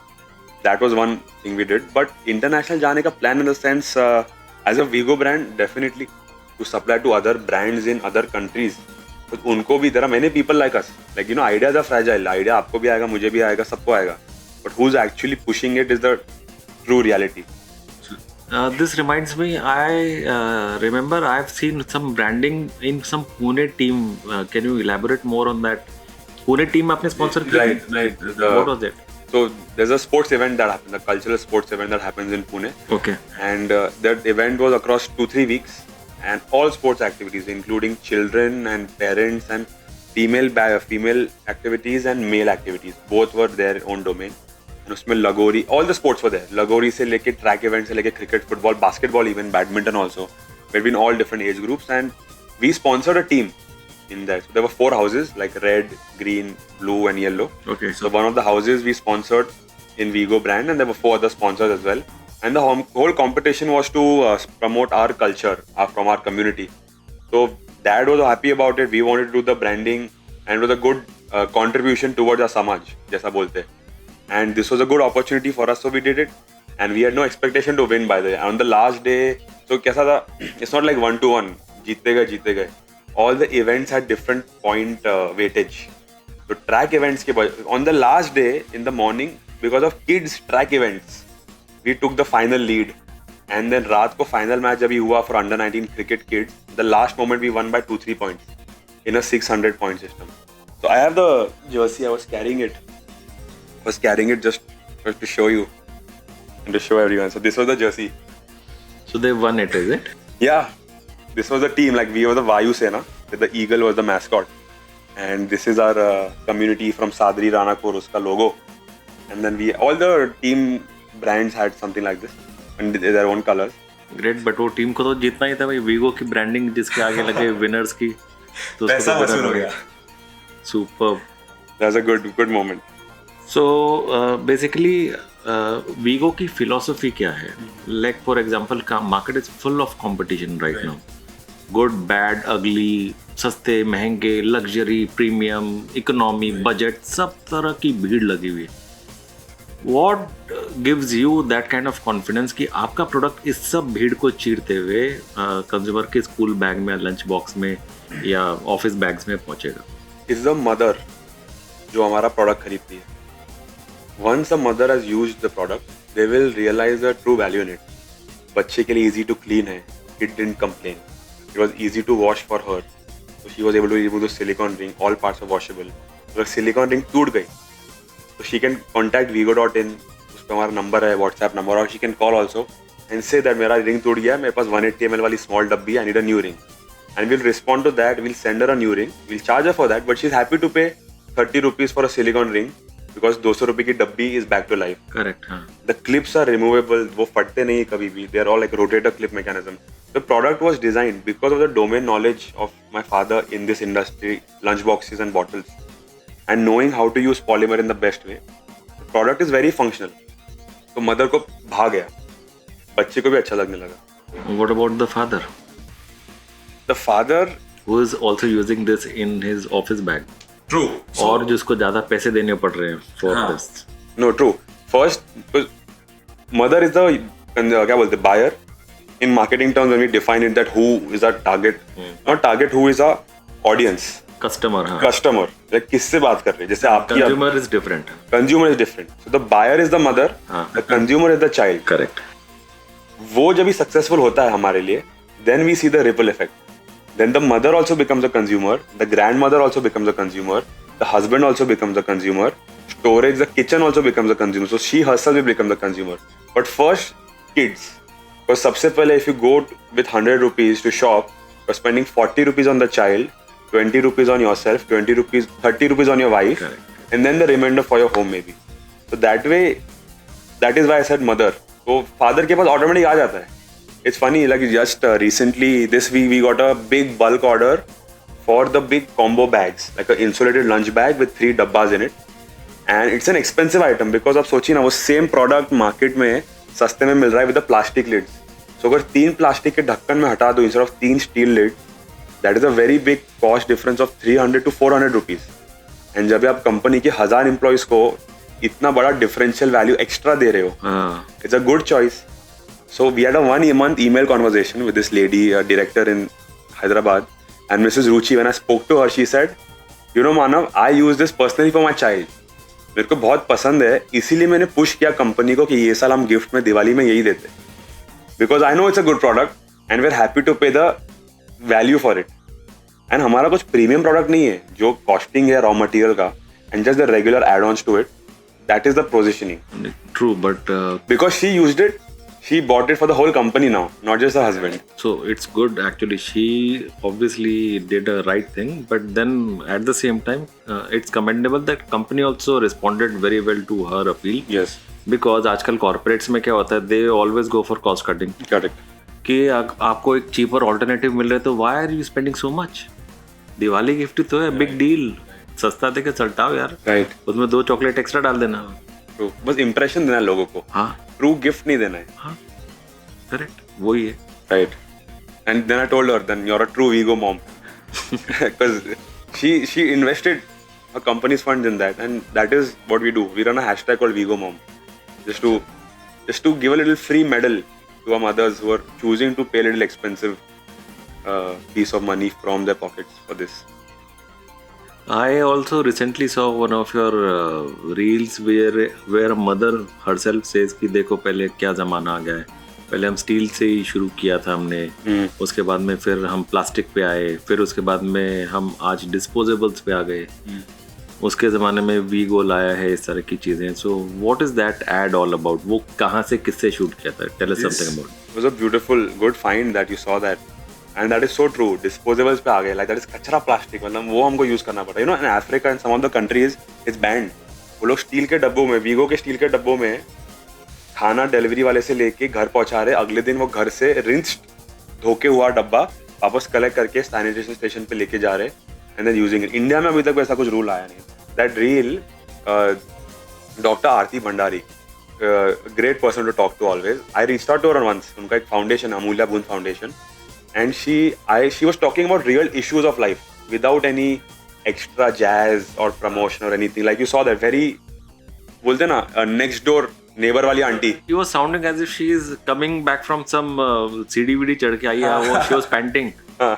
That was one thing we did. But international जाने का plan in the sense, as a Vigo brand, definitely to supply to other brands in other countries. तो उनको भी there are many people like us. Like you know, ideas are fragile. Idea आपको भी आएगा, मुझे भी आएगा, सबको आएगा. But who's actually pushing it is the true reality. This reminds me, I remember I've seen some branding in some Pune team. Can you elaborate more on that? Pune team आपने sponsor किया? Right. What was it? So there's a sports event that happens, a cultural sports event that happens in Pune. Okay. And that event was across 2-3 weeks, and all sports activities, including children and parents and female activities and male activities, both were their own domain. And उसमें लगोरी, all the sports were there. लगोरी से लेके track event से लेके cricket, football, basketball, even badminton also. Between all different age groups, and we sponsored a team in that. So there were 4 houses like red, green, blue, and yellow. Okay. So one of the houses we sponsored in Vigo brand, and there were 4 other sponsors as well. And the whole competition was to promote our culture from our community. So Dad was happy about it. We wanted to do the branding, and it was a good contribution towards our samaj, जैसा बोलते हैं. And this was a good opportunity for us, so we did it. And we had no expectation to win, by the way. On the last day, so कैसा था? It's not like 1-1. जीते गए. All the events had different point weightage. So track events के on the last day in the morning, because of kids track events, we took the final lead. And then रात को final match जब हुआ for under 19 cricket kids, the last moment we won by 2-3 points in a 600 point system. So I have the jersey. I was carrying it just to show you and to show everyone. So this was the jersey. So they won it, is it? Yeah, this was the team. Like we were the Vayu Sena. The eagle was the mascot, and this is our community from Sadri Ranakpur. Uska logo, and then all the team brands had something like this and their own colors. Great, but वो team को तो जीतना ही था भाई. We go की branding जिसके आगे लगे विनर्स की, तो पैसा वसूल हो गया. Superb. That's a good moment. So basically, Vigo की philosophy क्या है? Like for example, market is full of competition right now. Good, bad, ugly, सस्ते, महंगे, luxury, premium, economy, budget, सब तरह की भीड़ लगी हुई है. What gives you that kind of confidence कि आपका प्रोडक्ट इस सब भीड़ को चीरते हुए कंज्यूमर के स्कूल बैग में, लंच बॉक्स में या ऑफिस बैग्स में पहुंचेगा? Is the mother जो हमारा प्रोडक्ट खरीदती है. Once a mother has used the product, they will realize the true value in it. बच्चे के लिए easy to clean है. It didn't complain. It was easy to wash for her. So she was able to remove the silicone ring. All parts are washable. So silicone ring टूट गई, so she can contact Vigo.in. उसका हमारा number है, WhatsApp number, और she can call also and say that मेरा ring टूट गया, मेरे पास 180 ml वाली small डब्बी, I need a new ring. And we'll respond to that. We'll send her a new ring. We'll charge her for that, but she's happy to pay 30 rupees for a silicone ring. Because 200 रुपए की डब्बी is back to life. Correct, हाँ. The clips are removable. वो फटते नहीं कभी भी. They are all like rotator clip mechanism. The product was designed because of the domain knowledge of my father in this industry, lunch boxes and bottles, and knowing how to use polymer in the best way. The product is very functional. तो mother को भा गया. बच्चे को भी अच्छा लगने लगा. What about the father? The father who is also using this in his office bag. True. और जिसको ज्यादा पैसे देने पड़ रहे हैं for this. No, true. First, mother is the क्या बोलते हैं, buyer. In marketing terms, when we define it, that who is our target, not target, who is our audience. Customer, हाँ. Customer. Like किससे बात कर रहे हैं? जैसे आपकी. Consumer is different. Consumer is different. So the buyer is the mother. The consumer is the child. Correct. वो जब भी successful होता है हमारे लिए, then we see the ripple effect. Then the mother also becomes a consumer, the grandmother also becomes a consumer, the husband also becomes a consumer, storage, the kitchen also becomes a consumer. So she herself will become the consumer. But first, kids. Because सबसे पहले if you go with 100 rupees to shop, you're spending 40 rupees on the child, 20 rupees on yourself, 20 rupees, 30 rupees on your wife, Correct. And then the remainder for your home maybe. So that way, that is why I said mother. तो father के पास automatic आ जाता है. It's funny, like just recently this week we got a big bulk order for the big combo bags, like an insulated lunch bag with 3 डब्बाs in it. And it's an expensive item because आप सोचिए ना वो same product market में सस्ते में मिल रहा है with the plastic lids. So अगर 3 प्लास्टिक के ढक्कन में हटा दो instead of 3 steel lid, that is a very big cost difference of 300 to 400 rupees. And जब आप कंपनी के 1000 एम्प्लॉयज को इतना बड़ा डिफरेंशियल वैल्यू एक्स्ट्रा दे रहे हो, it's a good choice. So we had a 1 month email conversation with this lady, a director in Hyderabad, and Mrs. Ruchi. When I spoke to her, she said, you know Manav, I use this personally for my child. मेरे को बहुत पसंद है, इसीलिए मैंने push किया company को कि ये साल हम गिफ्ट में दिवाली में यही देते, because I know it's a good product and we are happy to pay the value for it. And हमारा कुछ प्रीमियम प्रोडक्ट नहीं है जो कॉस्टिंग है रॉ मटेरियल का, and just the regular add ons to it. That is the positioning. True, but because she used it, she bought it for the whole company now, not just her husband. so it's good actually. She obviously did a right thing, but then at the same time it's commendable that company also responded very well to her appeal. Yes, because आजकल corporates में क्या होता है, they always go for cost cutting. correct. कि आपको एक cheaper alternative मिल रहा है तो why are you spending so much? Diwali gift तो है, बिग डील, सस्ता दे के चलटाओ यार. Right. उसमें 2 चॉकलेट एक्स्ट्रा डाल देना. True. बस impression देना है लोगों को. हाँ, ट्रू गिफ्ट नहीं देना है. हाँ, करेक्ट, वही है. Right. And then I told her, then you're a true Vigo mom. Because she invested her company's funds in that, and that is what we do. We run a hashtag called Vigo mom. Just to give a little free medal to our mothers who are choosing to pay a little expensive piece of money from their pockets for this. I also recently saw one of your reels where a mother herself says कि देखो पहले क्या जमाना आ गया है. पहले हम steel से ही शुरू किया था हमने, उसके बाद में फिर हम प्लास्टिक पे आए, फिर उसके बाद में हम आज डिस्पोजेबल्स पे आ गए, उसके ज़माने में वीगो लाया है, इस तरह की चीज़ें. So what is that ad all about? वो कहाँ से किससे शूट किया था? Tell us something about. It was a beautiful, good find that you saw that. And that is so true. Disposables पे आ गए, like that is कचरा plastic, मतलब वो हमको यूज करना पड़ा. You know, in Africa and some of the countries it's banned. वो लोग स्टील के डब्बों में, वीगो के स्टील के डब्बों में खाना डिलीवरी वाले से लेके घर पहुंचा रहे, अगले दिन वो घर से रिंस्ड धोके हुआ डब्बा वापस कलेक्ट करके सैनिटेशन स्टेशन पे लेके जा रहे and then using it. India में अभी तक वैसा कुछ रूल आया नहीं. That real doctor Aarti Bhandari, great person to talk to always. I reached out to her once. उनका एक foundation, Amulya Boond foundation, and she was talking about real issues of life without any extra jazz or promotion or anything. Like you saw that very, बोलते ना, next door neighbor वाली aunty. She was sounding as if she is coming back from some CDVD चढ़ के आई है. वो she was panting. हाँ,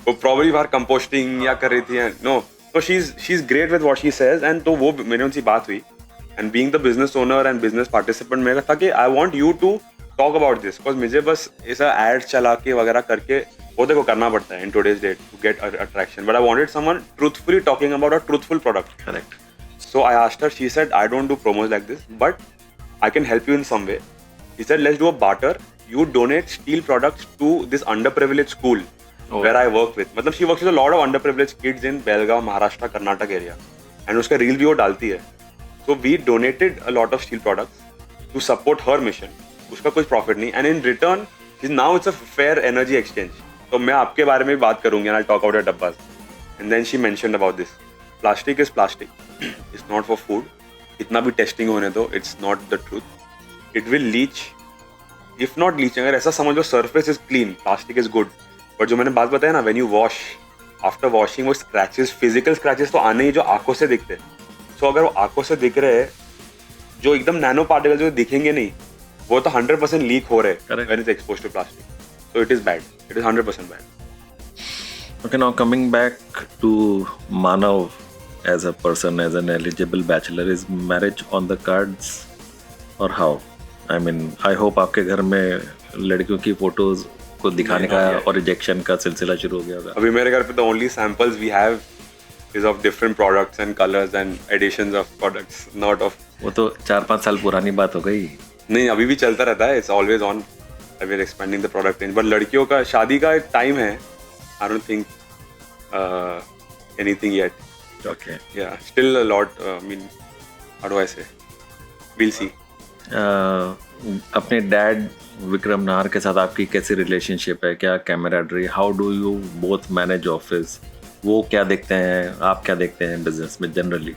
वो probably बाहर composting या कर रही थी. No, so she's great with what she says. And तो वो मेरे उनसे बात हुई. And being the business owner and business participant, मेरा था कि I want you to talk about this, because मुझे बस ऐसा एड चला के वगैरह करके वो देखो करना पड़ता है in today's date to get attraction. But I wanted someone truthfully talking about a truthful product. Correct. So I asked her. She said, I don't do promos like this, but I can help you in some way. She said, let's do a barter. You donate steel products to this underprivileged school where I work with. मतलब she works with a lot of underprivileged kids in Belgaum, Maharashtra, Karnataka area. And उसका reel भी वो डालती है. So we donated a lot of steel products to support her mission. उसका कुछ profit नहीं, and in return now it's a fair energy exchange. तो मैं आपके बारे में भी बात करूंगी, and I talk about your dabbas. And then she mentioned about this. Plastic is plastic, it's not for food. इतना भी टेस्टिंग होने दो, it's not the truth. It will leach, if not leach, अगर ऐसा समझ लो surface is clean, plastic is good. But जो मैंने बात बताया ना, when you wash, after washing वो स्क्रैचेस, फिजिकल स्क्रैचेस तो आने ही जो आंखों से दिखते हैं. सो अगर वो आंखों से दिख रहे हैं, जो एकदम नैनो पार्टिकल जो दिखेंगे नहीं, वो तो 100% लीक हो रहे हैं when it's exposed to plastic. So it is bad. It is 100% bad. Okay, now coming back to Manav as a person, as an eligible bachelor, is marriage on the cards or how? I mean, I hope आपके घर में लड़कियों की photos को दिखाने का और rejection का सिलसिला शुरू हो गया होगा. अभी मेरे घर पे the only samples we have is of different products and colors and editions of products, not of. वो तो 4-5 साल पुरानी बात हो गई. नहीं, अभी भी चलता रहता है. It's always on. We are expanding the product range. But लड़कियों का शादी का एक टाइम है. I don't think anything yet. Okay. Yeah still a lot. I mean, how do I say, we'll see. अपने डैड विक्रम नाहर के साथ आपकी कैसी रिलेशनशिप है? क्या camaraderie? How do you both manage office? वो क्या देखते हैं, आप क्या देखते हैं बिजनेस में generally?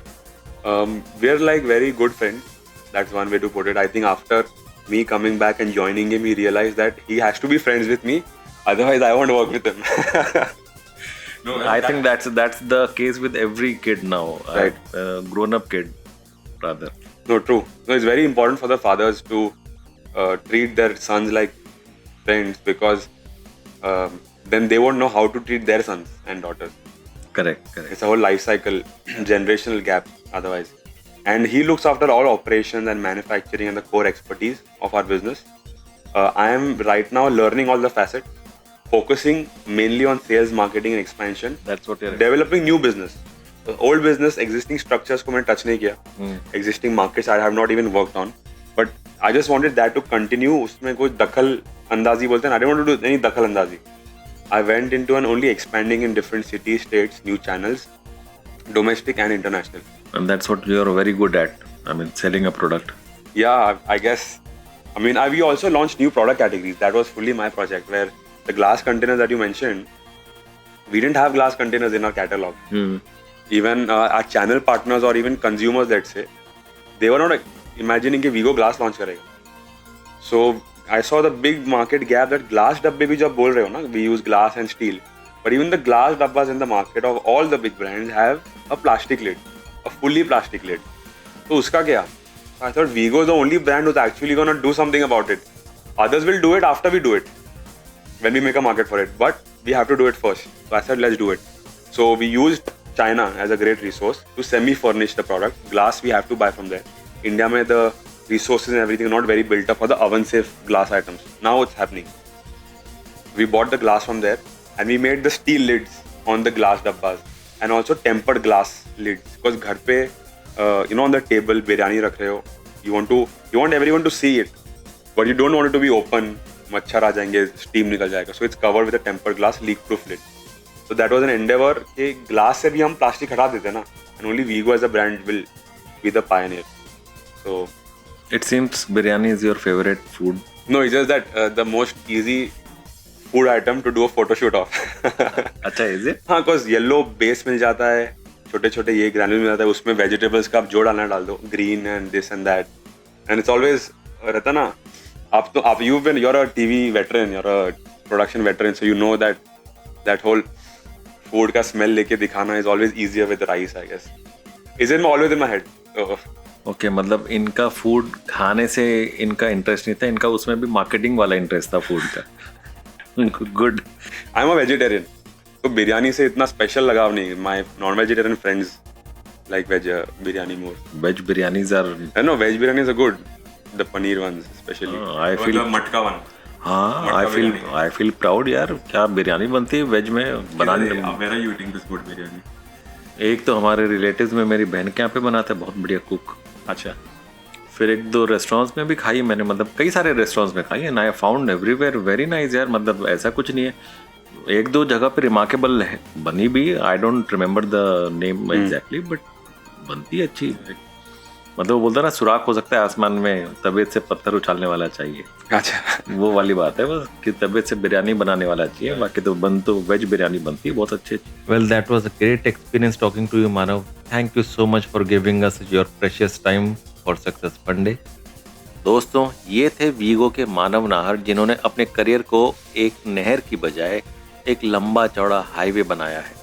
We're like very good friends. That's one way to put it. I think after me coming back and joining him, he realized that he has to be friends with me. Otherwise, I won't work with him. No, I think that's the case with every kid now, Right. Grown-up kid rather. No, true. No, it's very important for the fathers to treat their sons like friends because then they won't know how to treat their sons and daughters. Correct. It's a whole life cycle, generational gap otherwise. And he looks after all operations and manufacturing and the core expertise of our business. I am right now learning all the facets, focusing mainly on sales, marketing and expansion. That's what you're Developing new business. Old business, existing structures को मैंने touch नहीं किया. Existing markets I have not even worked on. But I just wanted that to continue. उसमें कोई दखल अंदाजी बोलते हैं. I didn't want to do any दखल अंदाजी. I went into and only expanding in different cities, states, new channels, domestic and international. And that's what you're very good at. I mean, selling a product. Yeah, I guess. I mean, we also launched new product categories. That was fully my project. Where the glass containers that you mentioned, we didn't have glass containers in our catalog. Even our channel partners or even consumers, let's say, they were not imagining कि Vigo glass launch करेगा. So I saw the big market gap that glass डब्बे भी जब बोल रहे हो ना, we use glass and steel, but even the glass dabbas in the market of all the big brands have a plastic lid, a fully plastic lid. तो उसका क्या? I thought Vigo is the only brand who's actually gonna do something about it. Others will do it after we do it, when we make a market for it, but we have to do it first. So I said let's do it. So we used China as a great resource to semi-furnish the product. Glass we have to buy from there. India mein the resources and everything are not very built up for the oven-safe glass items. Now it's happening. We bought the glass from there and we made the steel lids on the glass dabbas and also tempered glass lids because घर पे on the table biryani रख रहे हो. You want everyone to see it, but you don't want it to be open. मच्छर आ जाएंगे, steam निकल जाएगा. So it's covered with a tempered glass leak-proof lid. So that was an endeavor कि glass से भी हम plastic हटा देते ना, and only Vigo as a brand will be the pioneer. So it seems biryani is your favorite food. No, it's just that the most easy food item to do a photo shoot of. अच्छा, is it? हाँ, because yellow base मिल जाता है, छोटे छोटे ये granule मिल जाता है, उसमें vegetables का आप जो डालना डाल दो, green and this and that, and it's always रहता ना, you're a TV veteran, you're a production veteran, so you know that whole food का smell लेके दिखाना is always easier with rice, I guess. Is it always in my head? Okay, मतलब इनका food खाने से इनका इंटरेस्ट नहीं था, इनका उसमें भी मार्केटिंग वाला इंटरेस्ट था फूड का. Good. I am a vegetarian, तो बिरयानी से इतना स्पेशल लगाव नहीं. My non vegetarian friends like veg biryani more. Veg biryanis are no, veg biryanis are good. The paneer ones specially. I feel matka one. हाँ, आई फील प्राउड यार. क्या बिरयानी बनती है वेज में बनाने. Where are you eating this good biryani? एक तो हमारे रिलेटिव्स में मेरी बहन के यहाँ पे बनाते हैं, बहुत बढ़िया कुक. अच्छा. फिर एक दो रेस्टोरेंट्स में भी खाई मैंने, मतलब कई सारे रेस्टोरेंट्स में खाई है. I found everywhere very nice यार. मतलब ऐसा कुछ नहीं है, एक दो जगह पे रिमार्केबल है बनी भी. I don't remember the name exactly, but बनती है अच्छी. मतलब वो बोलता ना, सुराख हो सकता है आसमान में, तबीयत से पत्थर उछालने वाला चाहिए. अच्छा, वो वाली बात है बस कि तबीयत से बिरयानी बनाने वाला चाहिए. बाकी तो वेज बिरयानी बनती है बहुत अच्छी. Well, that was a great experience talking to you Manav. Thank you so much for giving us your precious time for success Funde. दोस्तों, ये थे वीगो के मानव नाहर, जिन्होंने अपने करियर को एक नहर की बजाय एक लंबा चौड़ा हाईवे बनाया है.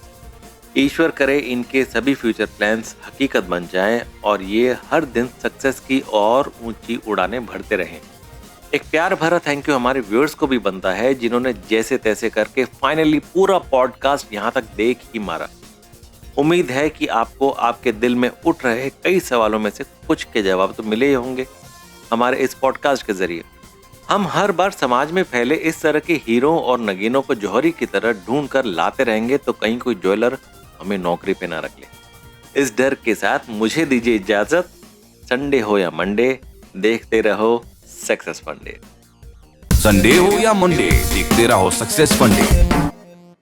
ईश्वर करे इनके सभी फ्यूचर प्लान्स हकीकत बन जाएं और ये हर दिन सक्सेस की और ऊंची उड़ानें भरते रहें. एक प्यार भरा थैंक यू हमारे व्यूअर्स को भी बनता है, जिन्होंने जैसे तैसे करके फाइनली पूरा पॉडकास्ट यहाँ तक देख ही मारा. उम्मीद है कि आपको आपके दिल में उठ रहे कई सवालों में से कुछ के जवाब तो मिले ही होंगे हमारे इस पॉडकास्ट के जरिए. हम हर बार समाज में फैले इस तरह के हीरो और नगीनों को जौहरी की तरह ढूंढ कर लाते रहेंगे तो कहीं कोई ज्वेलर हमें नौकरी पे ना रख ले. इस डर के साथ मुझे दीजिए इजाजत. संडे हो या मंडे, देखते रहो सक्सेस फंडे. संडे हो या मंडे, देखते रहो सक्सेस फंडे.